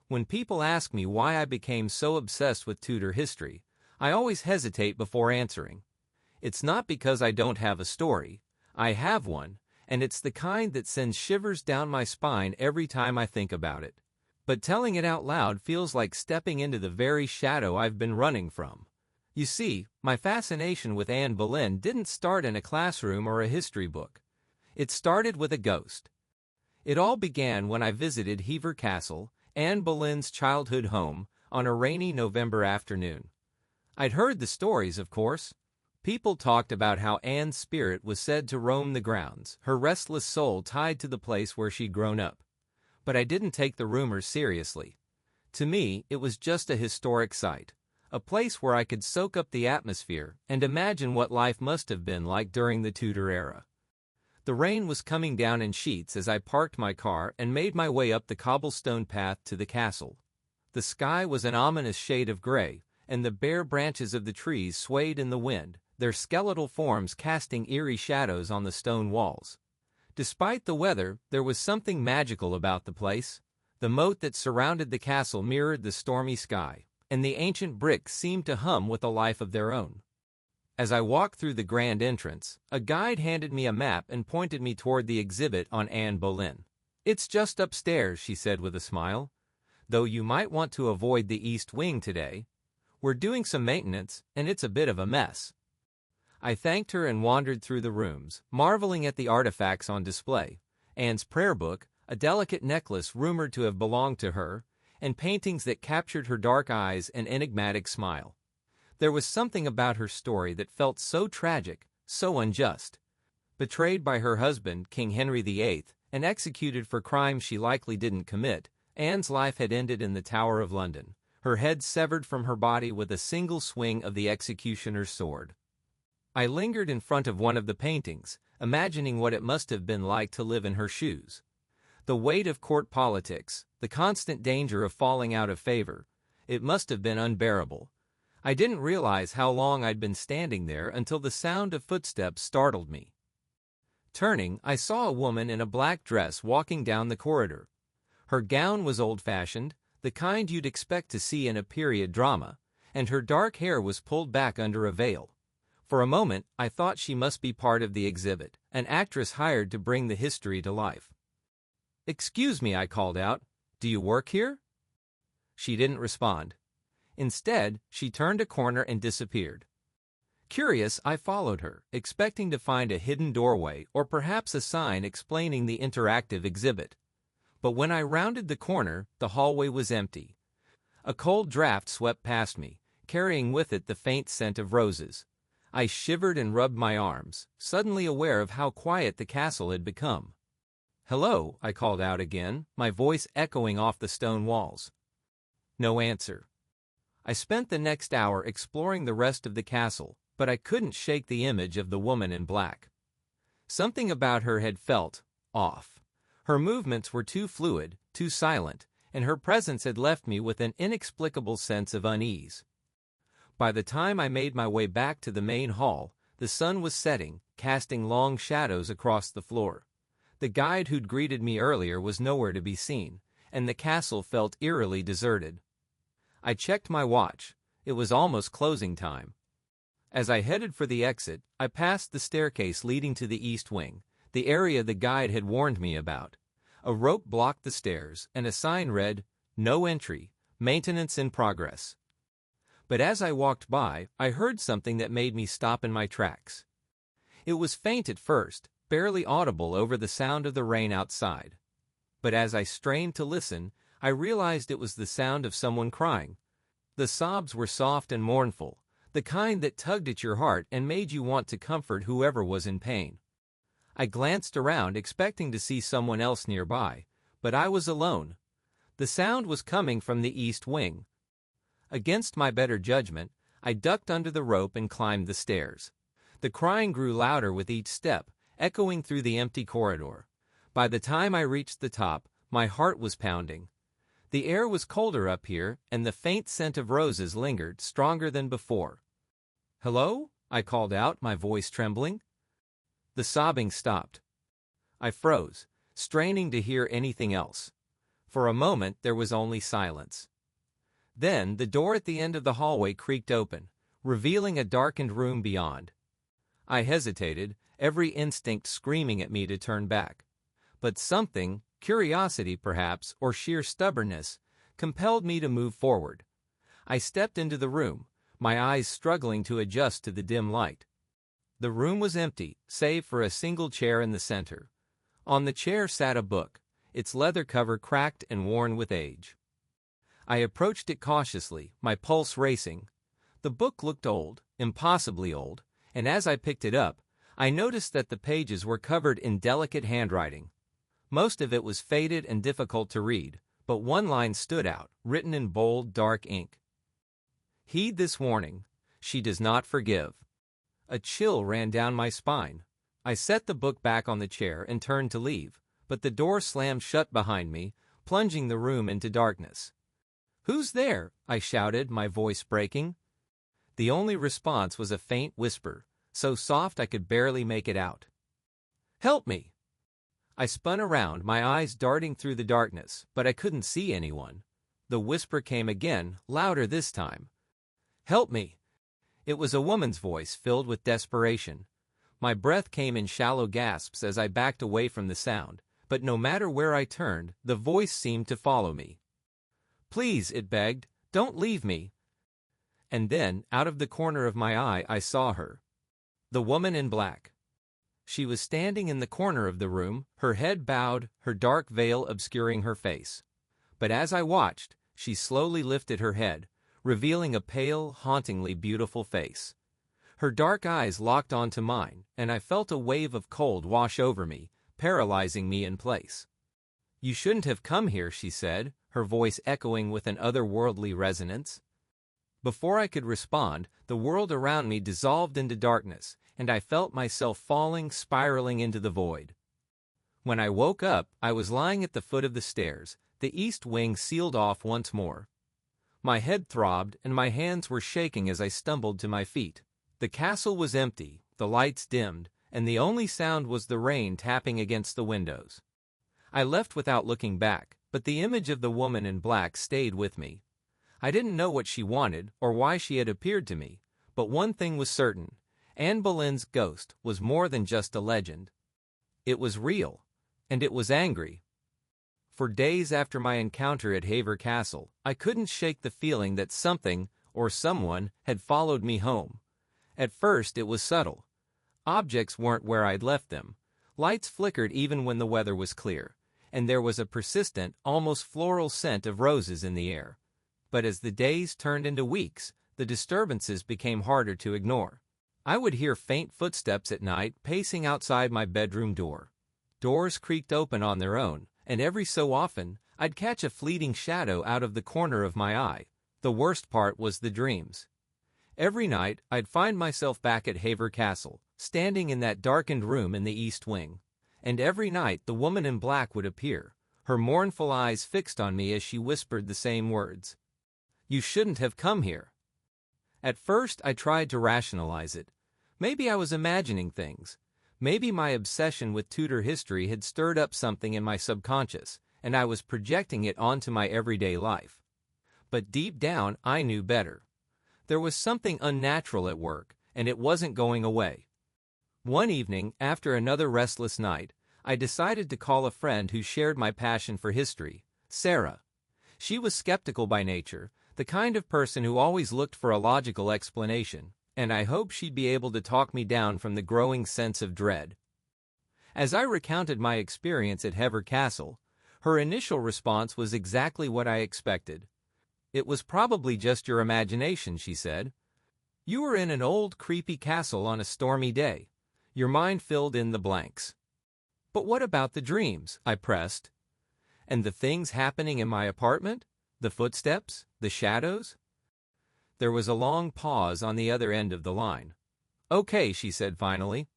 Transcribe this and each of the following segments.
When people ask me why I became so obsessed with Tudor history, I always hesitate before answering. It's not because I don't have a story. I have one, and it's the kind that sends shivers down my spine every time I think about it. But telling it out loud feels like stepping into the very shadow I've been running from. You see, my fascination with Anne Boleyn didn't start in a classroom or a history book. It started with a ghost. It all began when I visited Hever Castle, Anne Boleyn's childhood home, on a rainy November afternoon. I'd heard the stories, of course. People talked about how Anne's spirit was said to roam the grounds, her restless soul tied to the place where she'd grown up. But I didn't take the rumors seriously. To me, it was just a historic site, a place where I could soak up the atmosphere and imagine what life must have been like during the Tudor era. The rain was coming down in sheets as I parked my car and made my way up the cobblestone path to the castle. The sky was an ominous shade of gray, and the bare branches of the trees swayed in the wind, their skeletal forms casting eerie shadows on the stone walls. Despite the weather, there was something magical about the place. The moat that surrounded the castle mirrored the stormy sky, and the ancient bricks seemed to hum with a life of their own. As I walked through the grand entrance, a guide handed me a map and pointed me toward the exhibit on Anne Boleyn. "It's just upstairs," she said with a smile. "Though you might want to avoid the east wing today. We're doing some maintenance, and it's a bit of a mess." I thanked her and wandered through the rooms, marveling at the artifacts on display. Anne's prayer book, a delicate necklace rumored to have belonged to her, and paintings that captured her dark eyes and enigmatic smile. There was something about her story that felt so tragic, so unjust. Betrayed by her husband, King Henry VIII, and executed for crimes she likely didn't commit, Anne's life had ended in the Tower of London, her head severed from her body with a single swing of the executioner's sword. I lingered in front of one of the paintings, imagining what it must have been like to live in her shoes. The weight of court politics, the constant danger of falling out of favor, it must have been unbearable. I didn't realize how long I'd been standing there until the sound of footsteps startled me. Turning, I saw a woman in a black dress walking down the corridor. Her gown was old-fashioned, the kind you'd expect to see in a period drama, and her dark hair was pulled back under a veil. For a moment, I thought she must be part of the exhibit, an actress hired to bring the history to life. "Excuse me," I called out. "Do you work here?" She didn't respond. Instead, she turned a corner and disappeared. Curious, I followed her, expecting to find a hidden doorway or perhaps a sign explaining the interactive exhibit. But when I rounded the corner, the hallway was empty. A cold draft swept past me, carrying with it the faint scent of roses. I shivered and rubbed my arms, suddenly aware of how quiet the castle had become. "Hello," I called out again, my voice echoing off the stone walls. No answer. I spent the next hour exploring the rest of the castle, but I couldn't shake the image of the woman in black. Something about her had felt off. Her movements were too fluid, too silent, and her presence had left me with an inexplicable sense of unease. By the time I made my way back to the main hall, the sun was setting, casting long shadows across the floor. The guide who'd greeted me earlier was nowhere to be seen, and the castle felt eerily deserted. I checked my watch. It was almost closing time. As I headed for the exit, I passed the staircase leading to the east wing, the area the guide had warned me about. A rope blocked the stairs, and a sign read, "No entry, maintenance in progress." But as I walked by, I heard something that made me stop in my tracks. It was faint at first, barely audible over the sound of the rain outside. But as I strained to listen, I realized it was the sound of someone crying. The sobs were soft and mournful, the kind that tugged at your heart and made you want to comfort whoever was in pain. I glanced around expecting to see someone else nearby, but I was alone. The sound was coming from the east wing. Against my better judgment, I ducked under the rope and climbed the stairs. The crying grew louder with each step, echoing through the empty corridor. By the time I reached the top, my heart was pounding. The air was colder up here, and the faint scent of roses lingered, stronger than before. "Hello?" I called out, my voice trembling. The sobbing stopped. I froze, straining to hear anything else. For a moment there was only silence. Then the door at the end of the hallway creaked open, revealing a darkened room beyond. I hesitated, every instinct screaming at me to turn back. But something, curiosity perhaps, or sheer stubbornness, compelled me to move forward. I stepped into the room, my eyes struggling to adjust to the dim light. The room was empty, save for a single chair in the center. On the chair sat a book, its leather cover cracked and worn with age. I approached it cautiously, my pulse racing. The book looked old, impossibly old, and as I picked it up, I noticed that the pages were covered in delicate handwriting. Most of it was faded and difficult to read, but one line stood out, written in bold, dark ink. "Heed this warning. She does not forgive." A chill ran down my spine. I set the book back on the chair and turned to leave, but the door slammed shut behind me, plunging the room into darkness. "Who's there?" I shouted, my voice breaking. The only response was a faint whisper, so soft I could barely make it out. "Help me!" I spun around, my eyes darting through the darkness, but I couldn't see anyone. The whisper came again, louder this time. "Help me!" It was a woman's voice, filled with desperation. My breath came in shallow gasps as I backed away from the sound, but no matter where I turned, the voice seemed to follow me. "Please," it begged, "don't leave me." And then, out of the corner of my eye, I saw her. The woman in black. She was standing in the corner of the room, her head bowed, her dark veil obscuring her face. But as I watched, she slowly lifted her head, revealing a pale, hauntingly beautiful face. Her dark eyes locked onto mine, and I felt a wave of cold wash over me, paralyzing me in place. "You shouldn't have come here," she said, her voice echoing with an otherworldly resonance. Before I could respond, the world around me dissolved into darkness, and I felt myself falling, spiraling into the void. When I woke up, I was lying at the foot of the stairs, the east wing sealed off once more. My head throbbed, and my hands were shaking as I stumbled to my feet. The castle was empty, the lights dimmed, and the only sound was the rain tapping against the windows. I left without looking back, but the image of the woman in black stayed with me. I didn't know what she wanted or why she had appeared to me, but one thing was certain: Anne Boleyn's ghost was more than just a legend. It was real, and it was angry. For days after my encounter at Hever Castle, I couldn't shake the feeling that something, or someone, had followed me home. At first it was subtle. Objects weren't where I'd left them. Lights flickered even when the weather was clear, and there was a persistent, almost floral scent of roses in the air. But as the days turned into weeks, the disturbances became harder to ignore. I would hear faint footsteps at night pacing outside my bedroom door. Doors creaked open on their own, and every so often, I'd catch a fleeting shadow out of the corner of my eye. The worst part was the dreams. Every night, I'd find myself back at Hever Castle, standing in that darkened room in the east wing. And every night the woman in black would appear, her mournful eyes fixed on me as she whispered the same words. "You shouldn't have come here." At first I tried to rationalize it. Maybe I was imagining things. Maybe my obsession with Tudor history had stirred up something in my subconscious, and I was projecting it onto my everyday life. But deep down, I knew better. There was something unnatural at work, and it wasn't going away. One evening, after another restless night, I decided to call a friend who shared my passion for history, Sarah. She was skeptical by nature, the kind of person who always looked for a logical explanation, and I hoped she'd be able to talk me down from the growing sense of dread. As I recounted my experience at Hever Castle, her initial response was exactly what I expected. "It was probably just your imagination," she said. "You were in an old, creepy castle on a stormy day. Your mind filled in the blanks." "But what about the dreams?" I pressed. "And the things happening in my apartment? The footsteps? The shadows?" There was a long pause on the other end of the line. "Okay," she said finally.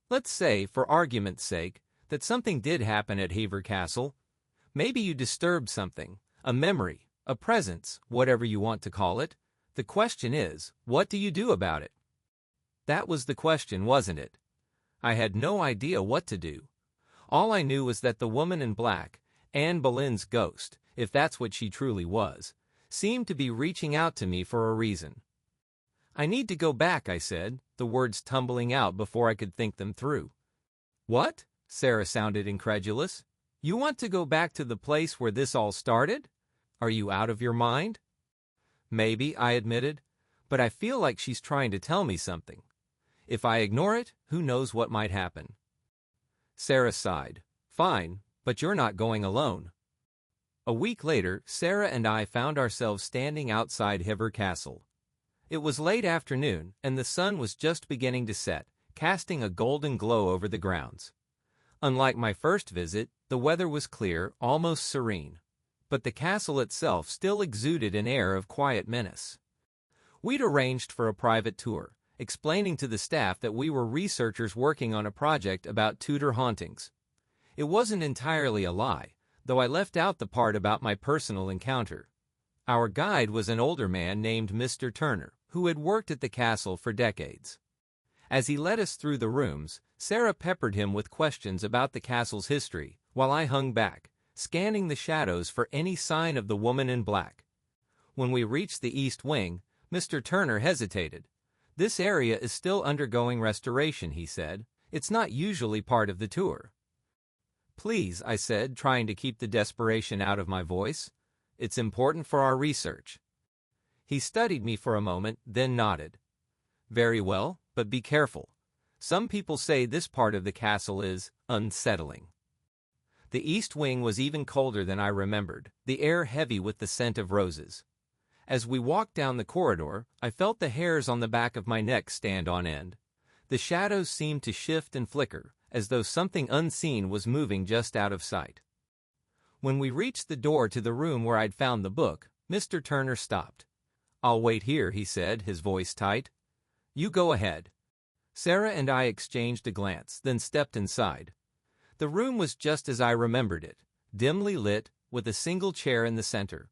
"Let's say, for argument's sake, that something did happen at Hever Castle. Maybe you disturbed something, a memory, a presence, whatever you want to call it. The question is, what do you do about it?" That was the question, wasn't it? I had no idea what to do. All I knew was that the woman in black, Anne Boleyn's ghost, if that's what she truly was, seemed to be reaching out to me for a reason. "I need to go back," I said, the words tumbling out before I could think them through. "What?" Sarah sounded incredulous. "You want to go back to the place where this all started? Are you out of your mind?" "Maybe," I admitted, "but I feel like she's trying to tell me something. If I ignore it, who knows what might happen." Sarah sighed. "Fine, but you're not going alone." A week later, Sarah and I found ourselves standing outside Hever Castle. It was late afternoon, and the sun was just beginning to set, casting a golden glow over the grounds. Unlike my first visit, the weather was clear, almost serene, but the castle itself still exuded an air of quiet menace. We'd arranged for a private tour, explaining to the staff that we were researchers working on a project about Tudor hauntings. It wasn't entirely a lie, though I left out the part about my personal encounter. Our guide was an older man named Mr. Turner, who had worked at the castle for decades. As he led us through the rooms, Sarah peppered him with questions about the castle's history, while I hung back, scanning the shadows for any sign of the woman in black. When we reached the east wing, Mr. Turner hesitated. "This area is still undergoing restoration," he said. "It's not usually part of the tour." "Please," I said, trying to keep the desperation out of my voice. "It's important for our research." He studied me for a moment, then nodded. "Very well, but be careful. Some people say this part of the castle is unsettling." The east wing was even colder than I remembered, the air heavy with the scent of roses. As we walked down the corridor, I felt the hairs on the back of my neck stand on end. The shadows seemed to shift and flicker, as though something unseen was moving just out of sight. When we reached the door to the room where I'd found the book, Mr. Turner stopped. "I'll wait here," he said, his voice tight. "You go ahead." Sarah and I exchanged a glance, then stepped inside. The room was just as I remembered it, dimly lit, with a single chair in the center.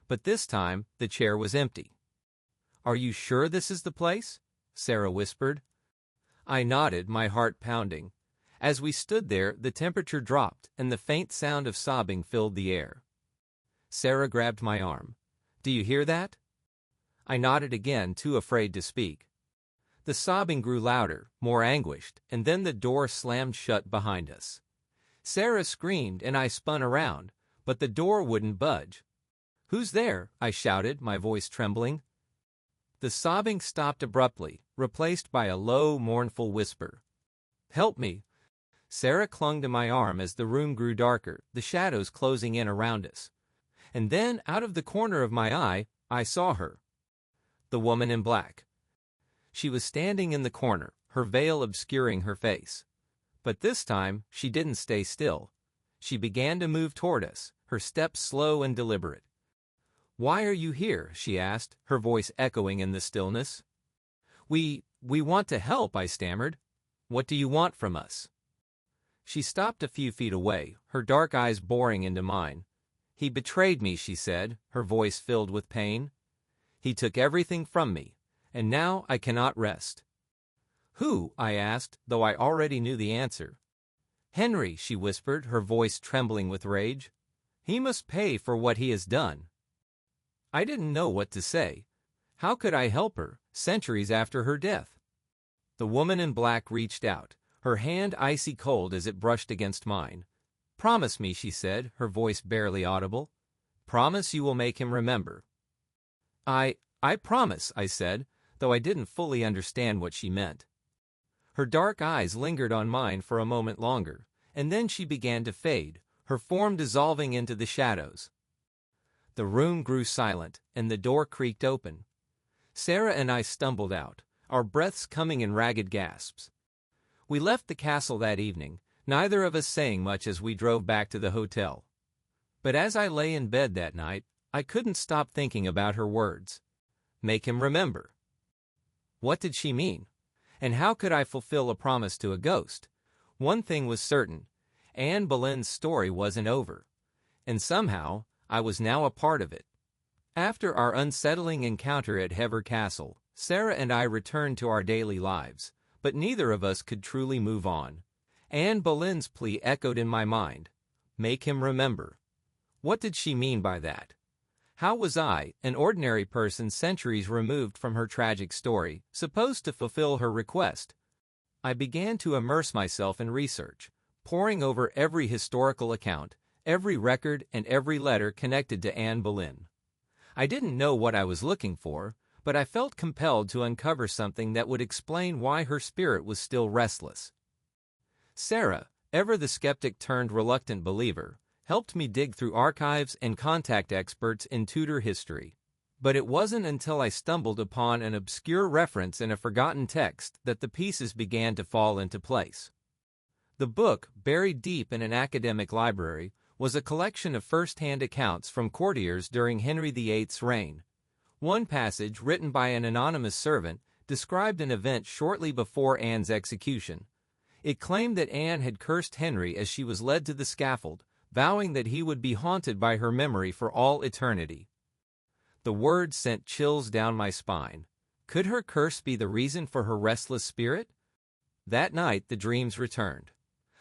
But this time, the chair was empty. "Are you sure this is the place?" Sarah whispered. I nodded, my heart pounding. As we stood there, the temperature dropped, and the faint sound of sobbing filled the air. Sarah grabbed my arm. "Do you hear that?" I nodded again, too afraid to speak. The sobbing grew louder, more anguished, and then the door slammed shut behind us. Sarah screamed, and I spun around, but the door wouldn't budge. "Who's there?" I shouted, my voice trembling. The sobbing stopped abruptly, replaced by a low, mournful whisper. "Help me!" Sarah clung to my arm as the room grew darker, the shadows closing in around us. And then, out of the corner of my eye, I saw her. The woman in black. She was standing in the corner, her veil obscuring her face. But this time, she didn't stay still. She began to move toward us, her steps slow and deliberate. "Why are you here?" she asked, her voice echoing in the stillness. We want to help," I stammered. "What do you want from us?" She stopped a few feet away, her dark eyes boring into mine. "He betrayed me," she said, her voice filled with pain. "He took everything from me, and now I cannot rest." "Who?" I asked, though I already knew the answer. "Henry," she whispered, her voice trembling with rage. "He must pay for what he has done." I didn't know what to say. How could I help her, centuries after her death? The woman in black reached out, her hand icy cold as it brushed against mine. "Promise me," she said, her voice barely audible. "Promise you will make him remember." I promise," I said, though I didn't fully understand what she meant. Her dark eyes lingered on mine for a moment longer, and then she began to fade, her form dissolving into the shadows. The room grew silent, and the door creaked open. Sarah and I stumbled out, our breaths coming in ragged gasps. We left the castle that evening, neither of us saying much as we drove back to the hotel. But as I lay in bed that night, I couldn't stop thinking about her words. Make him remember. What did she mean? And how could I fulfill a promise to a ghost? One thing was certain, Anne Boleyn's story wasn't over. And somehow, I was now a part of it. After our unsettling encounter at Hever Castle, Sarah and I returned to our daily lives, but neither of us could truly move on. Anne Boleyn's plea echoed in my mind. Make him remember. What did she mean by that? How was I, an ordinary person centuries removed from her tragic story, supposed to fulfill her request? I began to immerse myself in research, poring over every historical account, every record, and every letter connected to Anne Boleyn. I didn't know what I was looking for, but I felt compelled to uncover something that would explain why her spirit was still restless. Sarah, ever the skeptic turned reluctant believer, helped me dig through archives and contact experts in Tudor history. But it wasn't until I stumbled upon an obscure reference in a forgotten text that the pieces began to fall into place. The book, buried deep in an academic library, was a collection of first-hand accounts from courtiers during Henry VIII's reign. One passage, written by an anonymous servant, described an event shortly before Anne's execution. It claimed that Anne had cursed Henry as she was led to the scaffold, vowing that he would be haunted by her memory for all eternity. The words sent chills down my spine. Could her curse be the reason for her restless spirit? That night the dreams returned.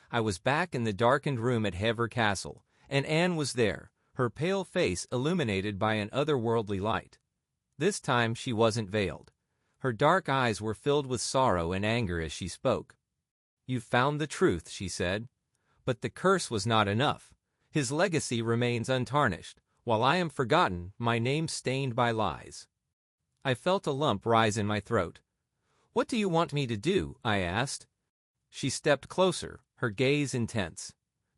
I was back in the darkened room at Hever Castle, and Anne was there, her pale face illuminated by an otherworldly light. This time she wasn't veiled. Her dark eyes were filled with sorrow and anger as she spoke. "You've found the truth," she said. "But the curse was not enough. His legacy remains untarnished. While I am forgotten, my name stained by lies." I felt a lump rise in my throat. "What do you want me to do?" I asked. She stepped closer, her gaze intense.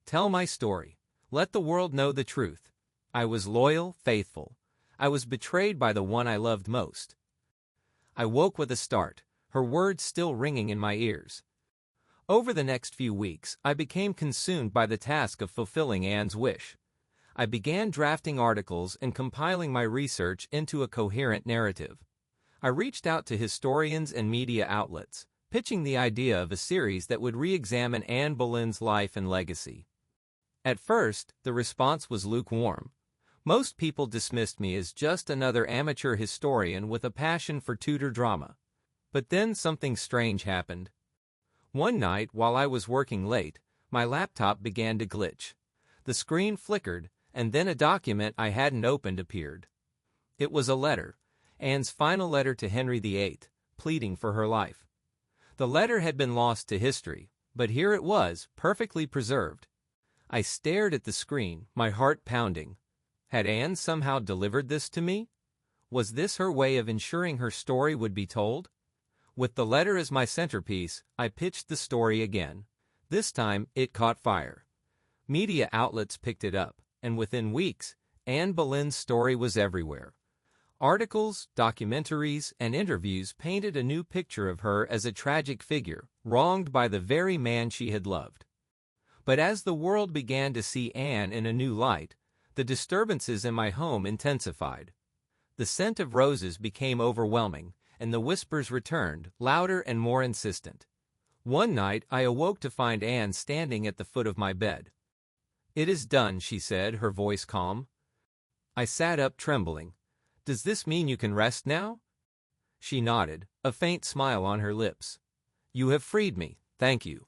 "Tell my story. Let the world know the truth. I was loyal, faithful. I was betrayed by the one I loved most." I woke with a start, her words still ringing in my ears. Over the next few weeks, I became consumed by the task of fulfilling Anne's wish. I began drafting articles and compiling my research into a coherent narrative. I reached out to historians and media outlets, pitching the idea of a series that would re-examine Anne Boleyn's life and legacy. At first, the response was lukewarm. Most people dismissed me as just another amateur historian with a passion for Tudor drama. But then something strange happened. One night, while I was working late, my laptop began to glitch. The screen flickered, and then a document I hadn't opened appeared. It was a letter, Anne's final letter to Henry VIII, pleading for her life. The letter had been lost to history, but here it was, perfectly preserved. I stared at the screen, my heart pounding. Had Anne somehow delivered this to me? Was this her way of ensuring her story would be told? With the letter as my centerpiece, I pitched the story again. This time, it caught fire. Media outlets picked it up, and within weeks, Anne Boleyn's story was everywhere. Articles, documentaries, and interviews painted a new picture of her as a tragic figure, wronged by the very man she had loved. But as the world began to see Anne in a new light, the disturbances in my home intensified. The scent of roses became overwhelming, and the whispers returned, louder and more insistent. One night I awoke to find Anne standing at the foot of my bed. "It is done," she said, her voice calm. I sat up trembling. "Does this mean you can rest now?" She nodded, a faint smile on her lips. "You have freed me, thank you."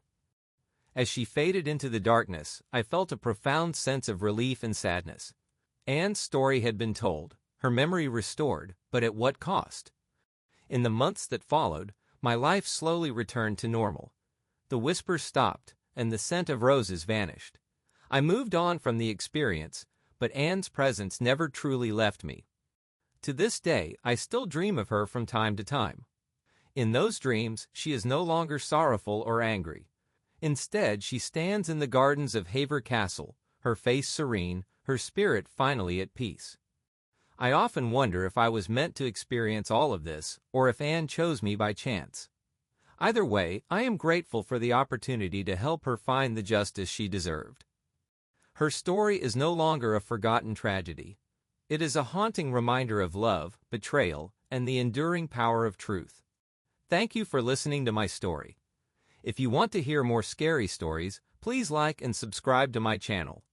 As she faded into the darkness, I felt a profound sense of relief and sadness. Anne's story had been told, her memory restored, but at what cost? In the months that followed, my life slowly returned to normal. The whispers stopped, and the scent of roses vanished. I moved on from the experience, but Anne's presence never truly left me. To this day, I still dream of her from time to time. In those dreams, she is no longer sorrowful or angry. Instead, she stands in the gardens of Hever Castle, her face serene, her spirit finally at peace. I often wonder if I was meant to experience all of this, or if Anne chose me by chance. Either way, I am grateful for the opportunity to help her find the justice she deserved. Her story is no longer a forgotten tragedy. It is a haunting reminder of love, betrayal, and the enduring power of truth. Thank you for listening to my story. If you want to hear more scary stories, please like and subscribe to my channel.